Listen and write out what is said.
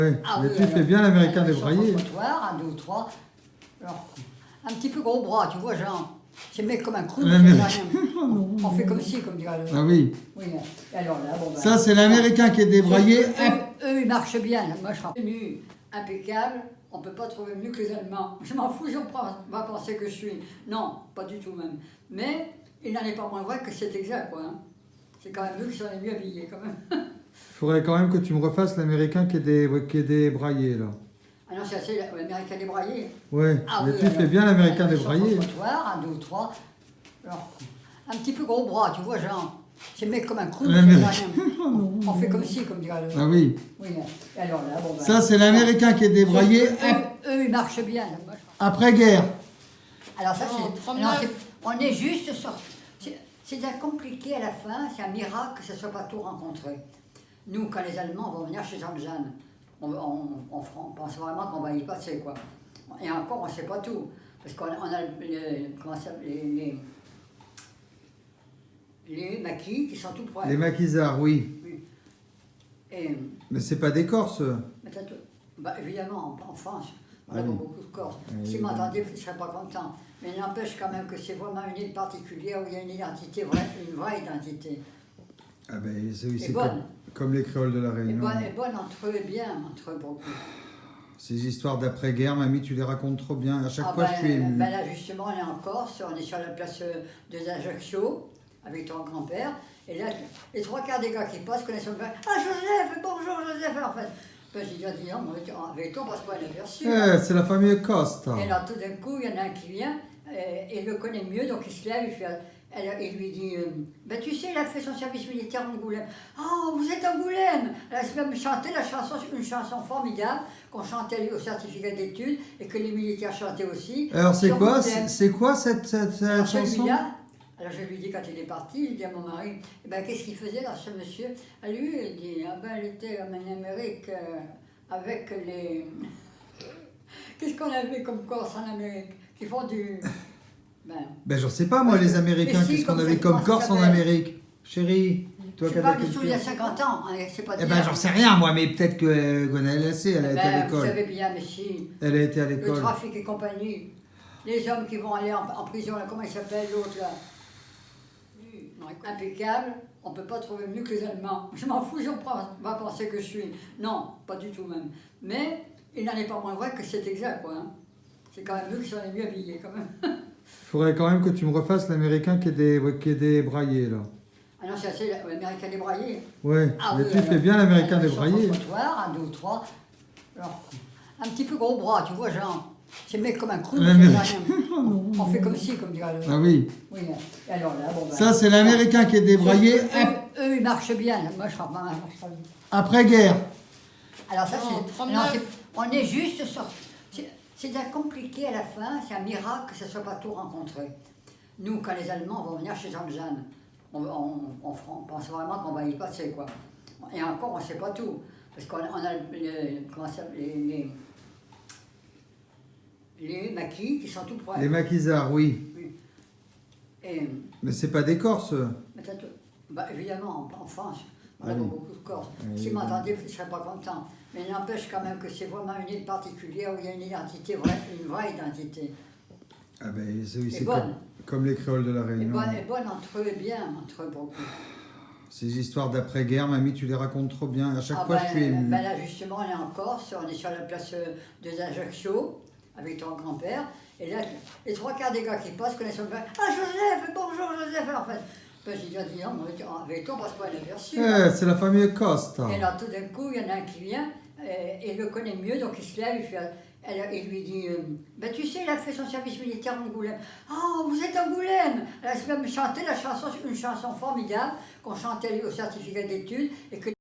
Ouais, Ah mais oui, tu fais bien l'américain débraillé. Un, deux, trois. Alors, un petit peu gros bras, tu vois, genre. C'est mec comme un clou. L'américain. On fait comme si, comme dirait le. Ah oui. Oui, et alors là, bon, ben, Ça, c'est l'américain qui est débraillé. Eux, ils marchent bien. Moi, je suis tenu impeccable. On ne peut pas trouver mieux que les Allemands. Je m'en fous, on va penser que je suis. Non, pas du tout même. Mais il n'en est pas moins vrai que c'est exact, quoi. Hein. C'est quand même eux qui sont les mieux habillés, quand même. Il faudrait quand même que tu me refasses l'américain qui est débraillé, là. Ah non, c'est assez l'américain débraillé. Ouais, Ah mais oui, tu fais bien l'américain débraillé. Un, deux, trois. Alors, un petit peu gros bras, tu vois, genre. C'est mec comme un clou. On fait comme si, comme dirait le. Ah oui. Oui, et alors là, bon, ben, Ça, c'est l'américain qui est débraillé. Eux, ils marchent bien. Après-guerre. Alors ça, on est juste sorti. C'est bien compliqué à la fin, c'est un miracle que ce ne soit pas tout rencontré. Nous, quand les Allemands vont venir chez Jean-Jeanne, on pense vraiment qu'on va y passer, quoi. Et encore, on ne sait pas tout. Parce qu'on a les maquis qui sont tout près. Les maquisards, oui. Oui. Et, Mais c'est pas des Corses. bah, évidemment, en France, on a oui. beaucoup de Corses. Oui, S'ils oui. m'entendaient, ils ne seraient pas contents. Mais il n'empêche quand même que c'est vraiment une île particulière où il y a une identité, une vraie identité. Ah ben, c'est bonne. comme les créoles de la Réunion. Et bonne entre eux et bien, entre eux beaucoup. Ces histoires d'après-guerre, mamie, tu les racontes trop bien. À chaque fois, je suis ému. Ben là, justement, on est en Corse, on est sur la place de Ajaccio, avec ton grand-père. Et là, les trois quarts des gars qui passent connaissent son père. Ah, Joseph, bonjour Joseph, en fait. Ben, j'ai dit, non, avec toi, on passe pas inaperçu. C'est la famille Costa. Et là, tout d'un coup, il y en a un qui vient, et il le connaît mieux, donc il se lève, il lui dit, ben tu sais, il a fait son service militaire à Angoulême. Oh, vous êtes Angoulême! Elle a même chanté une chanson formidable qu'on chantait au certificat d'études et que les militaires chantaient aussi. Alors c'est quoi cette chanson? Alors je lui dis quand il est parti, je dis à mon mari, eh ben, qu'est-ce qu'il faisait là, ce monsieur? À lui, il dit, ah ben, il était en Amérique avec les... Qu'est-ce qu'on avait comme Corse en Amérique? Qui font du... Ben j'en sais pas moi, les Américains, qu'est-ce qu'on avait comme Corse en Amérique? Chérie, toi qui avais il y a 50 ans, hein, c'est pas eh ben j'en sais rien moi, mais peut-être que Gonelle a été à l'école. Vous savez bien, mais si... Elle a été à l'école. Le trafic et compagnie, les hommes qui vont aller en prison, là, comment il s'appelle l'autre là? Impeccable, on ne peut pas trouver mieux que les Allemands. Je m'en fous, on va penser que je suis. Non, pas du tout même. Mais il n'en est pas moins vrai que c'est exact, quoi. Hein. C'est quand même eux qui sont les mieux habillés, quand même. Il faudrait quand même que tu me refasses l'américain qui est débraillé, là. Ah non, c'est assez l'américain débraillé. Ouais, ah, mais oui, tu fais bien l'américain débraillé. Un, deux, trois. Alors, un petit peu gros bras, tu vois, genre. C'est mec comme un clou. On fait comme si, comme dirait le. Ah oui. Oui, et alors là, bon, ben, ça, c'est l'américain qui est débraillé. Eux, ils marchent bien. Moi, je crois pas. Après-guerre. Alors ça, on est juste sorti. C'est bien compliqué à la fin, c'est un miracle que ce ne soit pas tout rencontré. Nous, quand les Allemands vont venir chez Jean-Jeanne, on pense vraiment qu'on va y passer, quoi. Et encore, on ne sait pas tout. Parce qu'on a les maquis qui sont tout près. Les maquisards, oui. Et, mais c'est pas des Corses. Bah, évidemment, en France, on a oui. beaucoup de Corses. S'ils m'entendaient, ils ne seraient pas contents. Mais il n'empêche quand même que c'est vraiment une île particulière où il y a une identité, une vraie identité. Ah ben, c'est bonne. Comme les créoles de la Réunion. Et bonne entre eux et bien, entre eux beaucoup. Ces histoires d'après-guerre, mamie, tu les racontes trop bien. À chaque fois, je suis ému. Ben là, justement, on est en Corse, on est sur la place de Ajaccio, avec ton grand-père. Et là, les trois quarts des gars qui passent connaissent son père. Ah, Joseph, bonjour Joseph, en fait. Ben, j'ai dit, non, avec toi, on passe pas inaperçu. C'est la famille Costa. Et là, tout d'un coup, il y en a un qui vient, et il le connaît mieux, donc il se lève, il lui dit, ben, tu sais, il a fait son service militaire à Angoulême. Oh, vous êtes Angoulême! Elle a même chanté une chanson formidable qu'on chantait au certificat d'études, et que